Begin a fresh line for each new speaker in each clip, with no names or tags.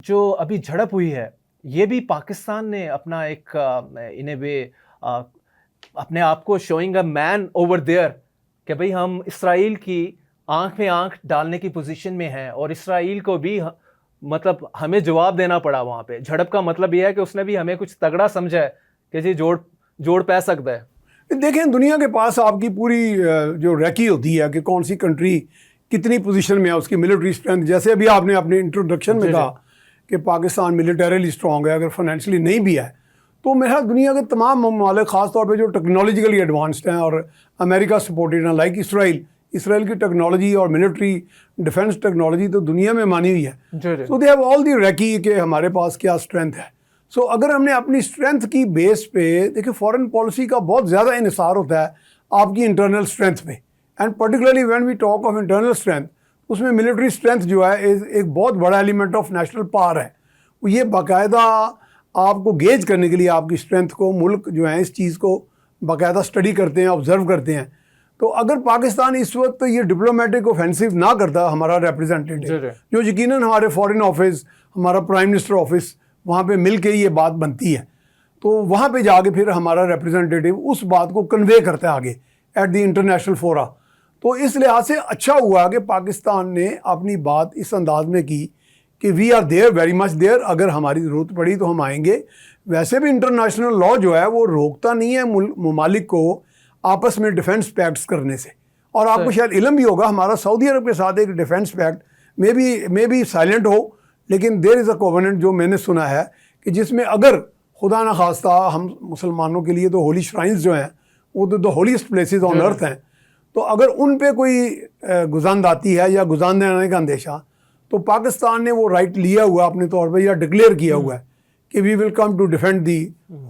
जो अभी झड़प हुई है, ये भी पाकिस्तान ने अपना एक इन ए वे अपने आप को showing a man over there कि भाई हम इसराइल की आंख में आंख डालने की पोजीशन में हैं और इसराइल को भी मतलब हमें जवाब देना पड़ा वहाँ पे। झड़प का मतलब ये है कि उसने भी हमें कुछ तगड़ा समझा है कि जी जोड़ पै सकता है।
देखें, दुनिया के पास आपकी पूरी जो रैकी होती है कि कौन सी कंट्री कितनी पोजीशन में है, उसकी मिलिट्री स्ट्रेंथ। जैसे अभी आपने अपने इंट्रोडक्शन में कहा कि पाकिस्तान मिलिटरीली स्ट्रॉन्ग है, अगर फाइनेंशियली नहीं भी है तो मेरा दुनिया के तमाम ममालिक ख़ास तौर पे जो टेक्नोलॉजिकली एडवांस्ड हैं और अमेरिका सपोर्टेड हैं, लाइक इसराइल की टेक्नोलॉजी और मिलिट्री डिफेंस टेक्नोलॉजी तो दुनिया में मानी हुई है। So they have all the recce कि हमारे पास क्या स्ट्रेंथ है। सो अगर हमने अपनी स्ट्रेंथ की बेस पे, देखिए फॉरेन पॉलिसी का बहुत ज़्यादा इन्हिसार होता है आपकी इंटरनल स्ट्रेंथ पे, and particularly when we talk of internal strength, उसमें मिलिट्री स्ट्रेंथ जो है एक बहुत बड़ा एलिमेंट ऑफ नेशनल पावर है। ये बाकायदा आपको गेज करने के लिए आपकी स्ट्रेंथ को मुल्क जो है इस चीज़ को बाकायदा स्टडी करते हैं, ऑब्जर्व करते हैं। तो अगर पाकिस्तान इस वक्त ये डिप्लोमेटिक ऑफेंसिव ना करता, हमारा रिप्रेजेंटेटिव जो यकीनन हमारे फॉरेन ऑफिस, हमारा प्राइम मिनिस्टर ऑफिस, वहाँ पे मिल के ये बात बनती है, तो वहाँ पे जाके फिर हमारा रिप्रेजेंटेटिव उस बात को कन्वे करता है आगे एट द इंटरनेशनल फोरा। तो इस लिहाज से अच्छा हुआ कि पाकिस्तान ने अपनी बात इस अंदाज में की कि we are there, very much there, अगर हमारी ज़रूरत पड़ी तो हम आएंगे। वैसे भी इंटरनेशनल लॉ जो है वो रोकता नहीं है ममालिक को आपस में डिफेंस पैक्ट्स करने से। और आपको शायद इल्म भी होगा, हमारा सऊदी अरब के साथ एक defence pact may be silent हो, लेकिन देयर इज़ अ कोवेनेंट जो मैंने सुना है कि जिसमें अगर खुदा न खास्ता हम मुसलमानों के लिए तो होली श्राइन्स जो हैं वो तो the holiest places on earth हैं, तो अगर उन पे कोई गुजांद आती है या गुजांद आने का अंदेशा, तो पाकिस्तान ने वो राइट लिया हुआ अपने तौर पर या डिक्लेयर किया हुआ है कि we will come to defend the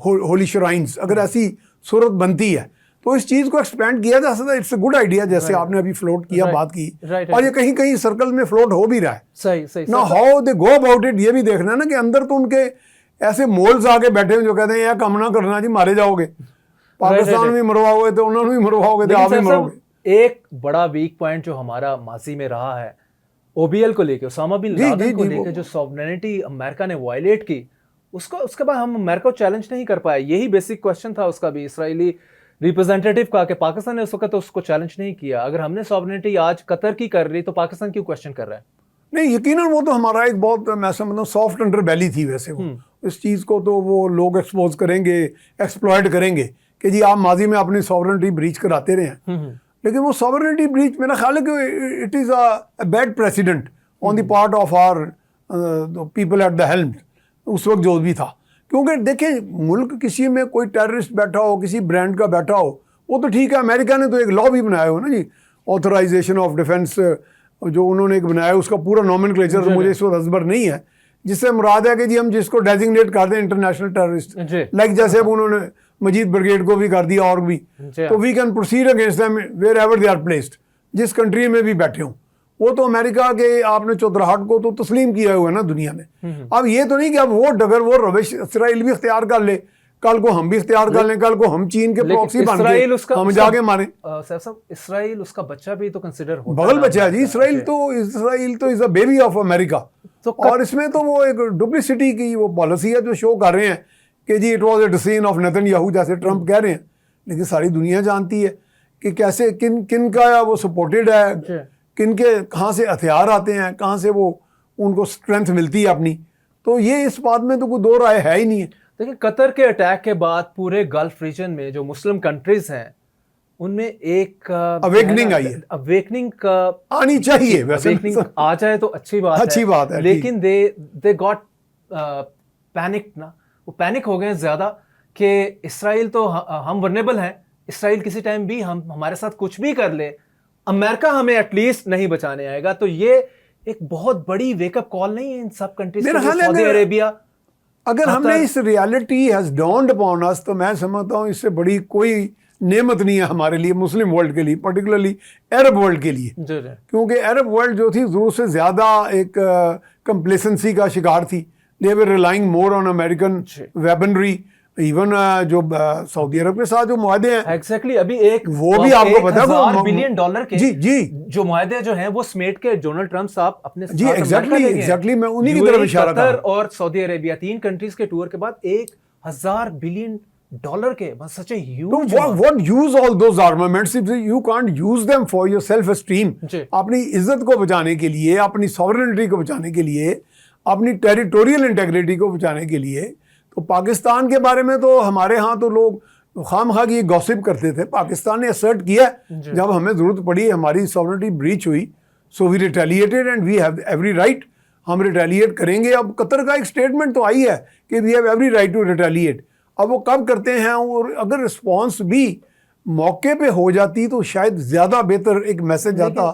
holy shrines. अगर ऐसी सूरत बनती है तो इस चीज़ को एक्सपेंड किया जा सकता है। इट्स अ गुड आइडिया, जैसे आपने अभी फ्लोट किया, बात की, और ये कहीं कहीं सर्कल में फ्लोट हो भी रहा है।
सही
ना how they go about it, ये भी देखना है ना कि अंदर तो उनके ऐसे मोल्स आके बैठे हैं जो कहते हैं यह काम ना करना जी, मारे जाओगे, पाकिस्तान भी मरवाओगे तो उन्होंने भी मरवाओगे तो आप भी मरोगे।
एक बड़ा वीक पॉइंट जो हमारा माजी में रहा है ओबीएल को लेकर, ओसामा बिन लादेन को लेकर, जो सॉवरेनिटी अमेरिका ने वायलेट की, उसके बाद हम अमेरिका को चैलेंज नहीं कर पाए। यही बेसिक क्वेश्चन था उसका भी इसराइली रिप्रेजेंटेटिव का कि पाकिस्तान ने उस वक्त तो उसको चैलेंज नहीं किया। अगर हमने सॉवरेनिटी आज कतर की कर रही तो पाकिस्तान क्यों क्वेश्चन कर रहा है?
नहीं, यकीनन वो तो हमारा एक बहुत, मैं समझता हूँ, सॉफ्ट अंडर बैली थी वैसे वो। इस चीज़ को तो वो लोग एक्सपोज करेंगे, एक्सप्लॉयट करेंगे कि जी आप माजी में अपनी सॉवरेनिटी ब्रीच कराते रहे हैं। लेकिन वो सॉवरेनिटी ब्रीच मेरा ख्याल है कि it is a bad precedent on the part of our people at the helm उस वक्त जो भी था। क्योंकि देखें, मुल्क किसी में कोई टेररिस्ट बैठा हो, किसी ब्रांड का बैठा हो, वो तो ठीक है, अमेरिका ने तो एक लॉ भी बनाया हो ना जी, ऑथराइजेशन ऑफ डिफेंस, जो उन्होंने एक बनाया, उसका पूरा नॉमेनक्लेचर मुझे इस वक्त हज़बर नहीं है, जिससे मुराद है कि जी हम जिसको डेजिग्नेट कर दें इंटरनेशनल टेररिस्ट, लाइक जैसे अब उन्होंने मजीद ब्रिगेड को भी कर दिया और भी, तो we can proceed against them wherever they are placed, जिस कंट्री में भी बैठे हों। वो तो अमेरिका के आपने चौधराहट को तो तस्लीम किया हुआ है ना दुनिया में। अब ये तो नहीं कि अब वो डगर, वो रविश इसराइल भी इख्तियार कर ले, कल को हम भी इख्तियार कर लें, कल को हम चीन के प्रॉक्सी बन के हम जाके मारे।
इसराइल उसका बच्चा भी तो कंसिडर होता है,
बगल बच्चा है जी। इसराइल तो is a baby of America. और इसमें तो वो एक डुप्लिसिटी की वो पॉलिसी है जो शो कर रहे हैं कि जी it was a decision of Netanyahu, जैसे ट्रंप कह रहे हैं। लेकिन सारी दुनिया जानती है कि कैसे किन का वो सपोर्टेड है, किन के कहाँ से हथियार आते हैं, कहाँ से वो उनको स्ट्रेंथ मिलती है अपनी। तो ये इस बात में तो कोई दो राय है ही नहीं है।
देखिए, कतर के अटैक के बाद पूरे गल्फ रीजन में जो मुस्लिम कंट्रीज हैं उनमें एक
अवेकनिंग आई है।
अवेकनिंग
आनी चाहिए, वैसे
आ जाए तो अच्छी बात है। लेकिन दे गॉट पैनिक ना, वो पैनिक हो गए ज़्यादा कि इसराइल तो हम वल्नरेबल हैं, इसराइल किसी टाइम भी हमारे साथ कुछ भी कर ले, अमेरिका हमें एटलीस्ट नहीं बचाने आएगा। तो ये एक बहुत बड़ी वेकअप कॉल नहीं है इन सब कंट्रीज के लिए? सऊदी अरेबिया,
अगर हमने इस reality has dawned upon us, तो मैं समझता हूँ इससे बड़ी कोई नेमत नहीं है हमारे लिए, मुस्लिम वर्ल्ड के लिए, पर्टिकुलरली अरब वर्ल्ड के लिए। क्योंकि अरब वर्ल्ड जो थी ज़रूरत से ज़्यादा एक कंप्लेसेंसी का शिकार थी। They were relying more on American weaponry, even जो सऊदी अरब के साथ जो मुआहदे हैं
एग्जैक्टली अभी एक
वो भी आपको पता है
$1,000 बिलियन डॉलर के
जी जी
जो मुआहदे जो हैं वो समेट के डोनाल्ड ट्रंप साहब अपने
जी
साथ
एग्जैक्टली
अमेरिका ले गए हैं।
एग्जैक्टली मैं उन्हीं की तरफ
UAE,
इशारा कर
कतर
रहा हूं।
और सऊदी अरेबिया 3 कंट्रीज के टूर के बाद $1,000 बिलियन के बस सच ए
तो
huge
what use all those armaments if you can't use them for your self esteem?
जी।
अपनी इज्जत को बचाने के लिए, अपनी सॉवरेनिटी को बचाने के लिए, अपनी टेरिटोरियल इंटेग्रिटी को बचाने के लिए, तो पाकिस्तान के बारे में तो हमारे यहाँ तो लोग खामखा की गॉसिप करते थे। पाकिस्तान ने असर्ट किया जब हमें जरूरत पड़ी, हमारी सॉवरेनिटी ब्रीच हुई, so we retaliated and we have every right, हम रिटेलिएट करेंगे। अब कतर का एक स्टेटमेंट तो आई है कि we have every right to retaliate. अब वो कब करते हैं, और अगर रिस्पॉन्स भी मौके पे हो जाती तो शायद ज्यादा बेहतर एक मैसेज आता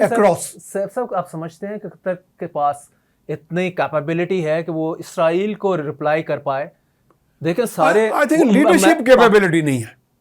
अक्रॉस।
सब आप समझते हैं कि कतर के पास इतनी कैपेबिलिटी है कि वो इसराइल को रिप्लाई कर पाए? देखें सारे
आई थिंक लीडरशिप कैपेबिलिटी नहीं है।